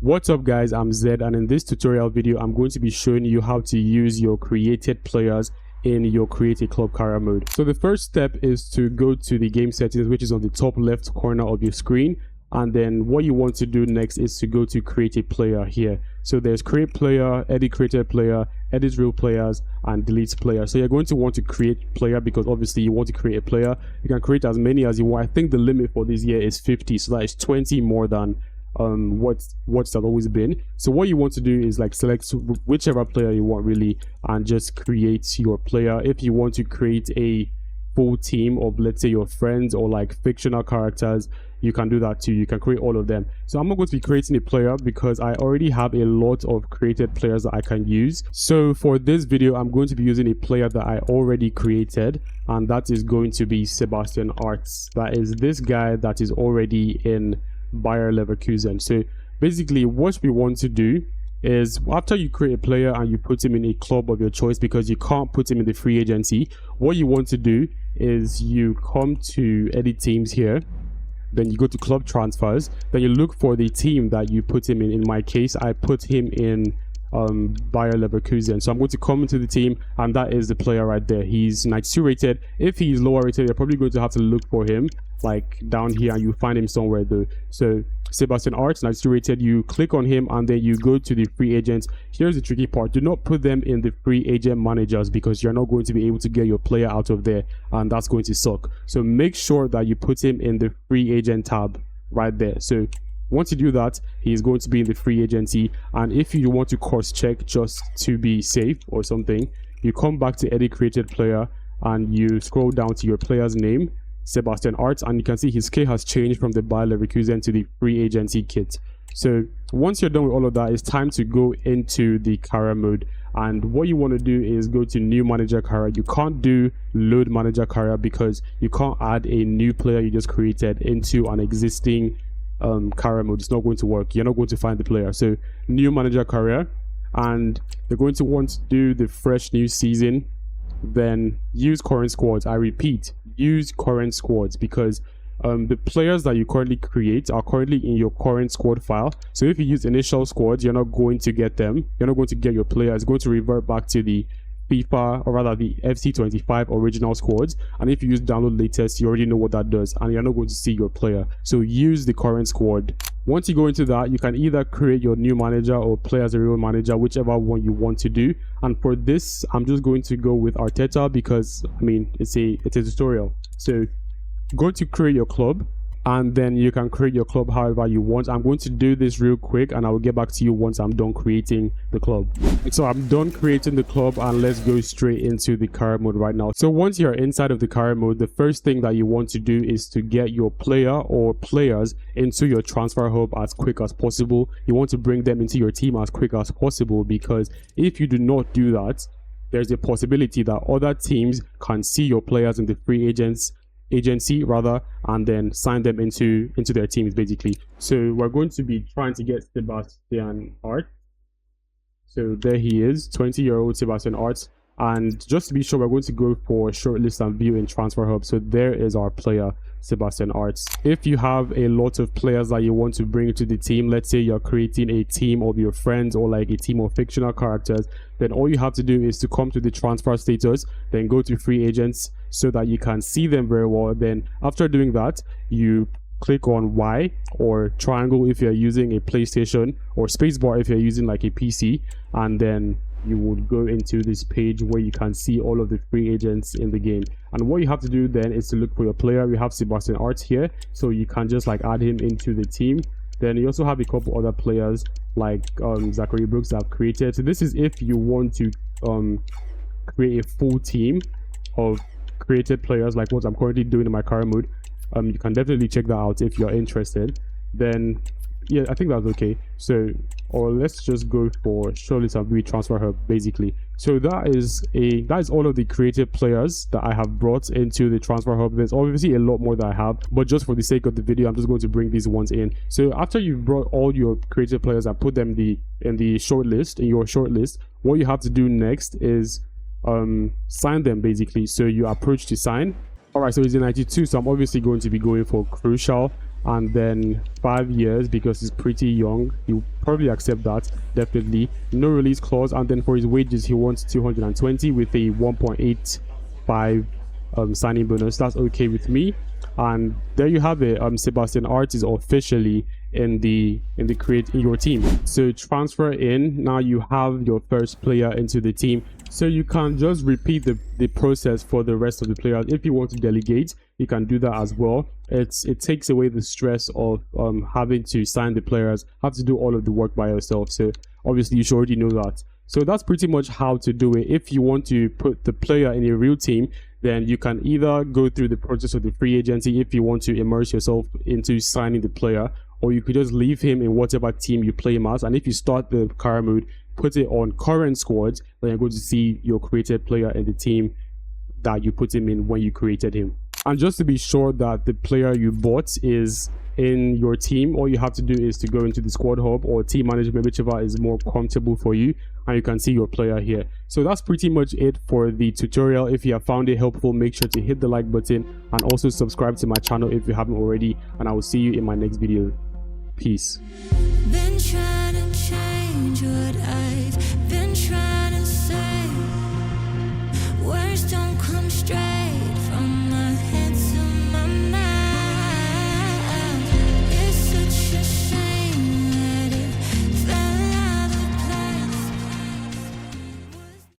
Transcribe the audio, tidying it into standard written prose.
What's up guys, I'm Zed, and in this tutorial video I'm going to be showing you how to use your created players in your create a club career mode. So the first step is to go to the game settings, which is on the top left corner of your screen, and then what you want to do next is to go to create a player here. So there's create player, edit created player, edit real players, and delete player. So you're going to want to create player because obviously you want to create a player. You can create as many as you want. I think the limit for this year is 50, so that is 20 more than what's always been. So what you want to do is like select whichever player you want really and just create your player. If you want to create a full team of, let's say, your friends or like fictional characters, you can do that too. You can create all of them. So I'm not going to be creating a player because I already have a lot of created players that I can use. So for this video I'm going to be using a player that I already created, and that is going to be Sebastian Arts. That is this guy that is already in Bayer Leverkusen. So basically what we want to do is, after you create a player and you put him in a club of your choice because you can't put him in the free agency, what you want to do is you come to edit teams here, then you go to club transfers, then you look for the team that you put him in. In my case I put him in Bayer Leverkusen. So I'm going to come into the team, and that is the player right there. He's 92 rated. If he's lower rated, you're probably going to have to look for him like down here, and you find him somewhere though. So Sebastian Arts, 92 rated, you click on him and then you go to the free agents. Here's the tricky part: do not put them in the free agent managers because you're not going to be able to get your player out of there, and that's going to suck. So make sure that you put him in the free agent tab right there. So once you do that, he is going to be in the free agency. And if you want to cross check just to be safe or something, you come back to edit created player and you scroll down to your player's name, Sebastian Arts, and you can see his kit has changed from the Bayer Leverkusen to the free agency kit. So once you're done with all of that, it's time to go into the career mode. And what you want to do is go to new manager career. You can't do load manager career because you can't add a new player you just created into an existing career mode. It's not going to work. You're not going to find the player. So new manager career, and you're going to want to do the fresh new season, then use current squads. I repeat, use current squads because the players that you currently create are currently in your current squad file. So if you use initial squads, you're not going to get them. You're not going to get your player. It's going to revert back to the FIFA, or rather the FC25 original squads. And if you use download latest, you already know what that does, and you're not going to see your player. So use the current squad. Once you go into that, you can either create your new manager or play as a real manager, whichever one you want to do. And for this, I'm just going to go with Arteta because I mean it's a tutorial. So go to create your club, and then you can create your club however you want. I'm going to do this real quick and I will get back to you once I'm done creating the club. So I'm done creating the club, and let's go straight into the career mode right now. So once you're inside of the career mode, the first thing that you want to do is to get your player or players into your transfer hub as quick as possible. You want to bring them into your team as quick as possible, because if you do not do that, there's a possibility that other teams can see your players in the free agency rather, and then sign them into their teams basically. So we're going to be trying to get Sebastian Arts. So there he is, 20-year-old Sebastian Arts. And just to be sure, we're going to go for shortlist and view in transfer hub. So there is our player, Sebastian Arts. If you have a lot of players that you want to bring to the team, let's say you're creating a team of your friends or like a team of fictional characters, then all you have to do is to come to the transfer status, then go to free agents so that you can see them very well. Then after doing that, you click on Y or triangle if you're using a PlayStation, or spacebar if you're using like a PC, and then you would go into this page where you can see all of the free agents in the game. And what you have to do then is to look for your player. We have Sebastian Arts here, so you can just like add him into the team. Then you also have a couple other players like Zachary Brooks that I've created. So this is if you want to create a full team of created players like what I'm currently doing in my career mode. You can definitely check that out if you're interested. Then yeah, I think that's okay. So, or let's just go for shortlist and view transfer hub basically. So that is all of the creative players that I have brought into the transfer hub. There's obviously a lot more that I have, but just for the sake of the video, I'm just going to bring these ones in. So after you've brought all your creative players and put them in your shortlist, what you have to do next is sign them basically. So you approach to sign. All right, so he's a 92, so I'm obviously going to be going for crucial. and then 5 years because he's pretty young. He'll probably accept that, definitely. No release clause, and then for his wages he wants 220 with a 1.85 signing bonus. That's okay with me. And there you have it. Sebastian Art is officially in your team. So transfer in. Now you have your first player into the team, so you can just repeat the process for the rest of the players. If you want to delegate, you can do that as well. It takes away the stress of having to sign the players, have to do all of the work by yourself. So obviously you should already know that. So that's pretty much how to do it. If you want to put the player in a real team, then you can either go through the process of the free agency if you want to immerse yourself into signing the player, or you could just leave him in whatever team you play him as. And if you start the career mode, put it on current squads, then you're going to see your created player in the team that you put him in when you created him. And just to be sure that the player you bought is in your team, all you have to do is to go into the squad hub or team management, whichever is more comfortable for you, and you can see your player here. So that's pretty much it for the tutorial. If you have found it helpful, make sure to hit the like button and also subscribe to my channel if you haven't already, and I will see you in my next video. Peace.